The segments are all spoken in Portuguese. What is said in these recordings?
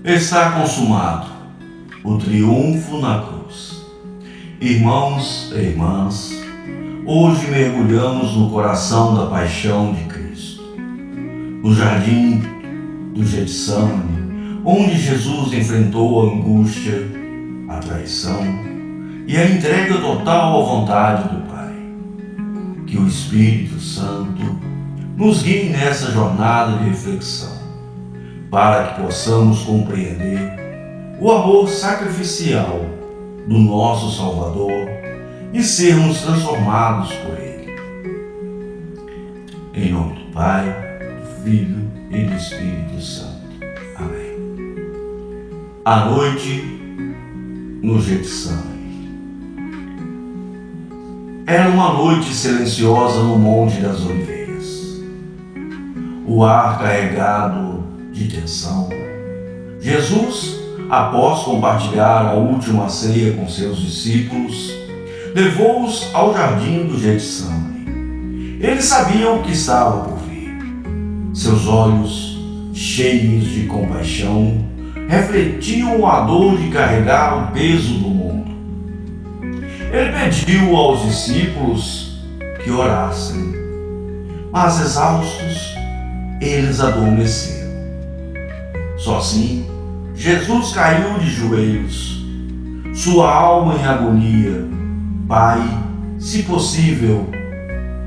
Está consumado o triunfo na cruz. Irmãos e irmãs, hoje mergulhamos no coração da paixão de Cristo. No jardim do Getsemane, onde Jesus enfrentou a angústia, a traição e a entrega total à vontade do Pai. Que o Espírito Santo nos guie nessa jornada de reflexão, para que possamos compreender o amor sacrificial do nosso Salvador e sermos transformados por Ele. Em nome do Pai, do Filho e do Espírito Santo. Amém. À noite, no Getsemane. Era uma noite silenciosa no Monte das Oliveiras. O ar carregado de tensão. Jesus, após compartilhar a última ceia com seus discípulos, levou-os ao jardim do Getsemane. Eles sabiam o que estava por vir. Seus olhos, cheios de compaixão, refletiam a dor de carregar o peso do mundo. Ele pediu aos discípulos que orassem, mas exaustos, eles adormeceram. Sozinho, Jesus caiu de joelhos, sua alma em agonia. Pai, se possível,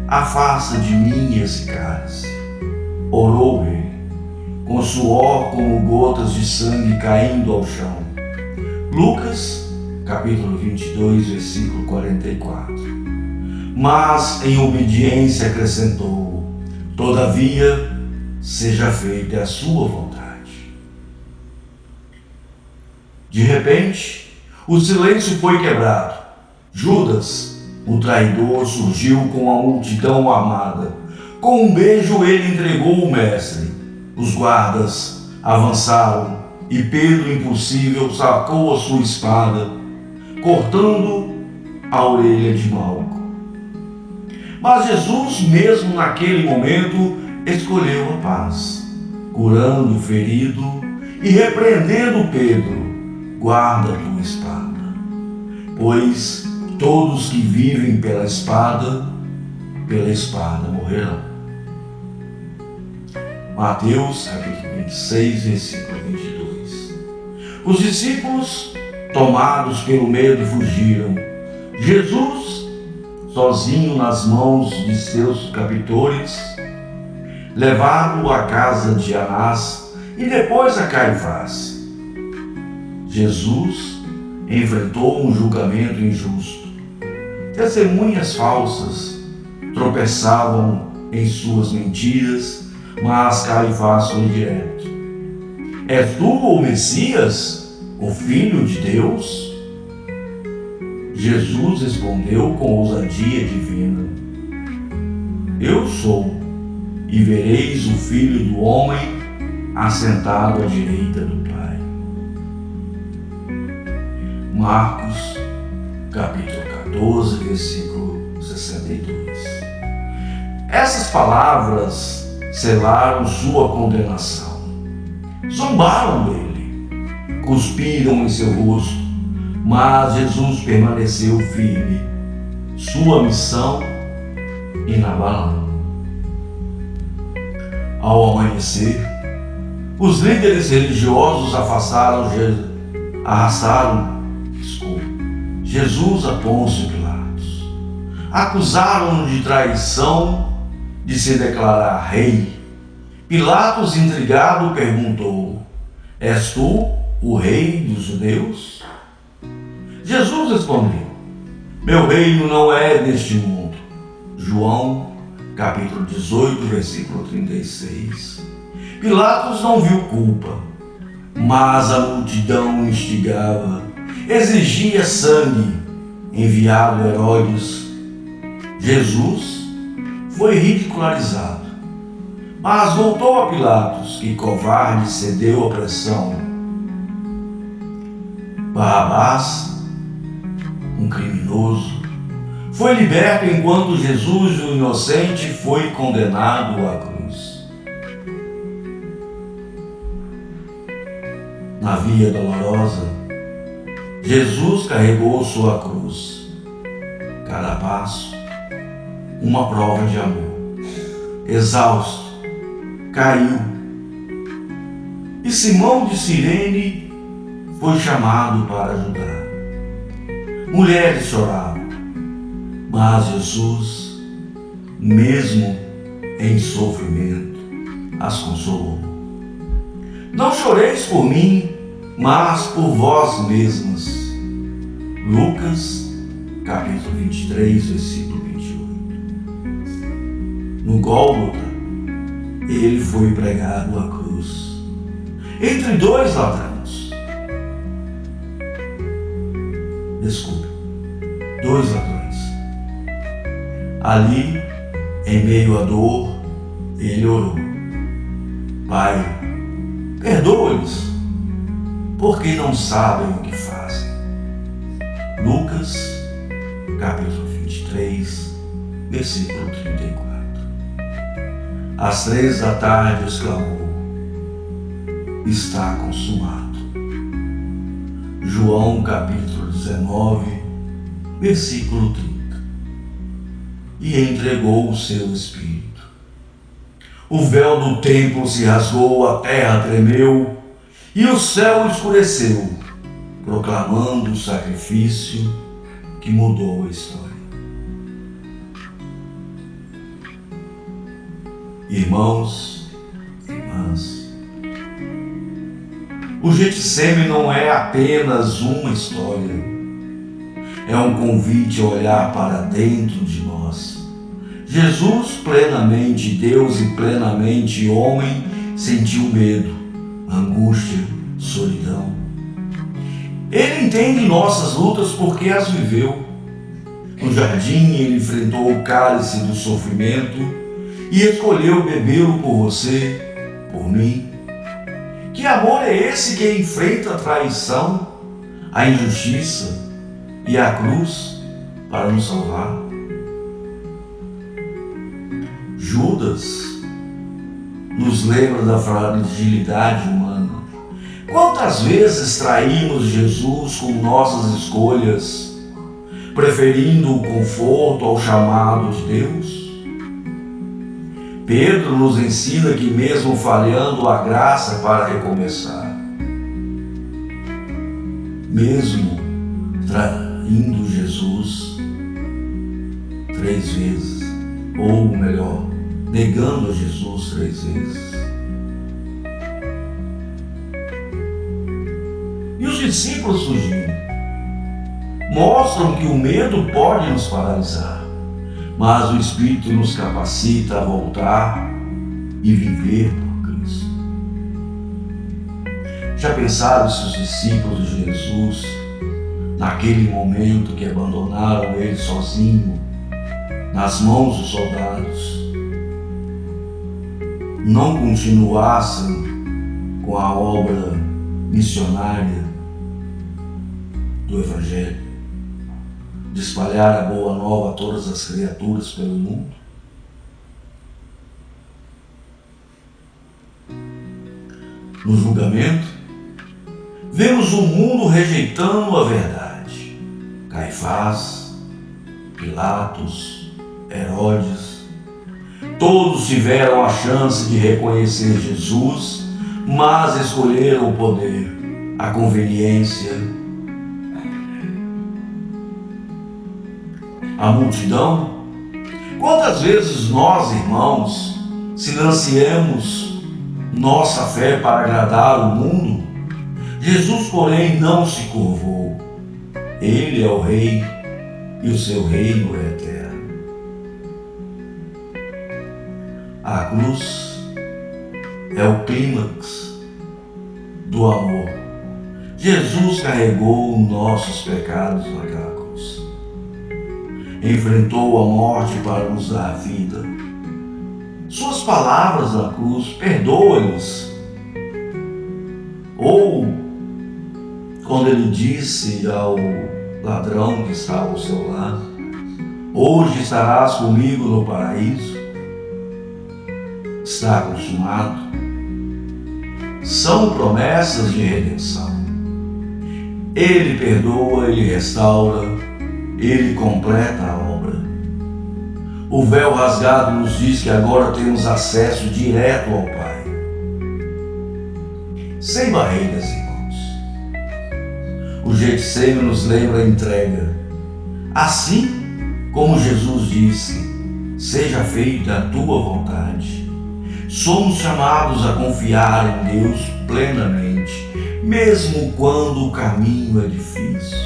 afasta de mim esse cálice. Orou ele, com suor como gotas de sangue caindo ao chão. Lucas, capítulo 22, versículo 44. Mas, em obediência, acrescentou: todavia, seja feita a sua vontade. De repente, o silêncio foi quebrado. Judas, o traidor, surgiu com a multidão armada. Com um beijo ele entregou o mestre. Os guardas avançaram e Pedro, impossível, sacou a sua espada, cortando a orelha de Malco. Mas Jesus, mesmo naquele momento, escolheu a paz, curando o ferido e repreendendo Pedro: guarda tua espada, pois todos que vivem pela espada morrerão. Mateus, capítulo 26, versículo 22. Os discípulos, tomados pelo medo, fugiram. Jesus, sozinho nas mãos de seus captores, levaram-o à casa de Anás e depois a Caifás. Jesus enfrentou um julgamento injusto. Testemunhas falsas tropeçavam em suas mentiras, mas Caifás foi direto: és tu o Messias, o Filho de Deus? Jesus respondeu com ousadia divina: eu sou, e vereis o Filho do Homem assentado à direita do Pai. Marcos, capítulo 14, versículo 62. Essas palavras selaram sua condenação. Zombaram dele, cuspiram em seu rosto, mas Jesus permaneceu firme, sua missão inabalável. Ao amanhecer, os líderes religiosos arrastaram Jesus a Pôncio Pilatos. Acusaram-no de traição, de se declarar rei. Pilatos, intrigado, perguntou: és tu o rei dos judeus? Jesus respondeu: meu reino não é deste mundo. João, capítulo 18, versículo 36. Pilatos não viu culpa, mas a multidão instigava, exigia sangue, enviado a Herodes. Jesus foi ridicularizado, mas voltou a Pilatos, que covarde cedeu à pressão. Barrabás, um criminoso, foi liberto enquanto Jesus, o inocente, foi condenado à cruz. Na via dolorosa, Jesus carregou sua cruz. Cada passo, uma prova de amor. Exausto, caiu. E Simão de Cirene foi chamado para ajudar. Mulheres choravam, mas Jesus, mesmo em sofrimento, as consolou. Não choreis por mim, mas por vós mesmas. Lucas, capítulo 23, versículo 28. No Gólgota, ele foi pregado à cruz, entre dois ladrões. Dois ladrões. Ali, em meio à dor, ele orou: Pai, perdoa-lhes, porque não sabem o que fazem. Lucas, capítulo 23, versículo 34. Às 15h exclamou: está consumado. João, capítulo 19, versículo 30. E entregou o seu espírito. O véu do templo se rasgou, a terra tremeu e o céu escureceu, proclamando o sacrifício que mudou a história. Irmãos, irmãs, o Getsêmani não é apenas uma história, é um convite a olhar para dentro de nós. Jesus, plenamente Deus e plenamente homem, sentiu medo, angústia, solidão. Ele entende nossas lutas porque as viveu. No jardim, ele enfrentou o cálice do sofrimento e escolheu bebê-lo por você, por mim. Que amor é esse que enfrenta a traição, a injustiça e a cruz para nos salvar? Judas nos lembra da fragilidade humana. Quantas vezes traímos Jesus com nossas escolhas, preferindo o conforto ao chamado de Deus? Pedro nos ensina que mesmo falhando há graça para recomeçar. Mesmo traindo Jesus 3 vezes, ou melhor, negando a Jesus 3 vezes. E os discípulos fugindo mostram que o medo pode nos paralisar, mas o Espírito nos capacita a voltar e viver por Cristo. Já pensaram se os discípulos de Jesus, naquele momento que abandonaram ele sozinho, nas mãos dos soldados, não continuassem com a obra missionária do Evangelho, de espalhar a boa nova a todas as criaturas pelo mundo? No julgamento, vemos o mundo rejeitando a verdade. Caifás, Pilatos, Herodes, todos tiveram a chance de reconhecer Jesus, mas escolheram o poder, a conveniência. A multidão. Quantas vezes nós, irmãos, silenciamos nossa fé para agradar o mundo? Jesus, porém, não se curvou. Ele é o Rei e o seu reino é eterno. A cruz é o clímax do amor. Jesus carregou nossos pecados naquela cruz. Enfrentou a morte para nos dar vida. Suas palavras na cruz: perdoa-lhes. Ou quando ele disse ao ladrão que estava ao seu lado: hoje estarás comigo no paraíso. Está consumado. são promessas de redenção. Ele perdoa, Ele restaura, Ele completa a obra. O véu rasgado nos diz que agora temos acesso direto ao Pai. Sem barreiras, irmãos. O Getsêmani nos lembra a entrega. Assim como Jesus disse, seja feita a tua vontade. Somos chamados a confiar em Deus plenamente, mesmo quando o caminho é difícil.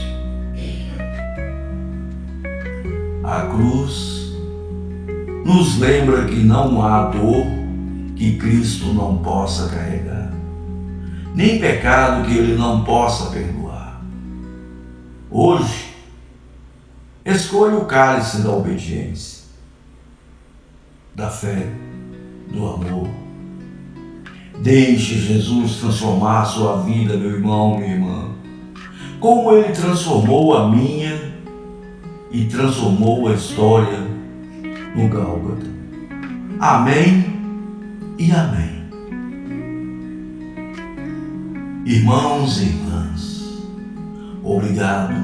A cruz nos lembra que não há dor que Cristo não possa carregar, nem pecado que Ele não possa perdoar. Hoje, escolha o cálice da obediência, da fé, do amor. Deixe Jesus transformar a sua vida, meu irmão, minha irmã, como Ele transformou a minha e transformou a história no Gálgota. Amém e amém. Irmãos e irmãs, obrigado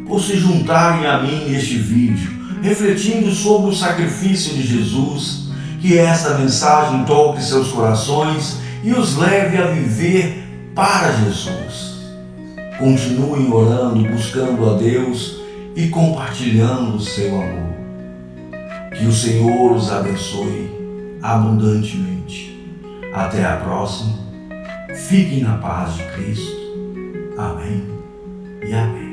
por se juntarem a mim neste vídeo, refletindo sobre o sacrifício de Jesus. Que esta mensagem toque seus corações e os leve a viver para Jesus. Continuem orando, buscando a Deus e compartilhando o seu amor. Que o Senhor os abençoe abundantemente. Até a próxima. Fiquem na paz de Cristo. Amém e amém.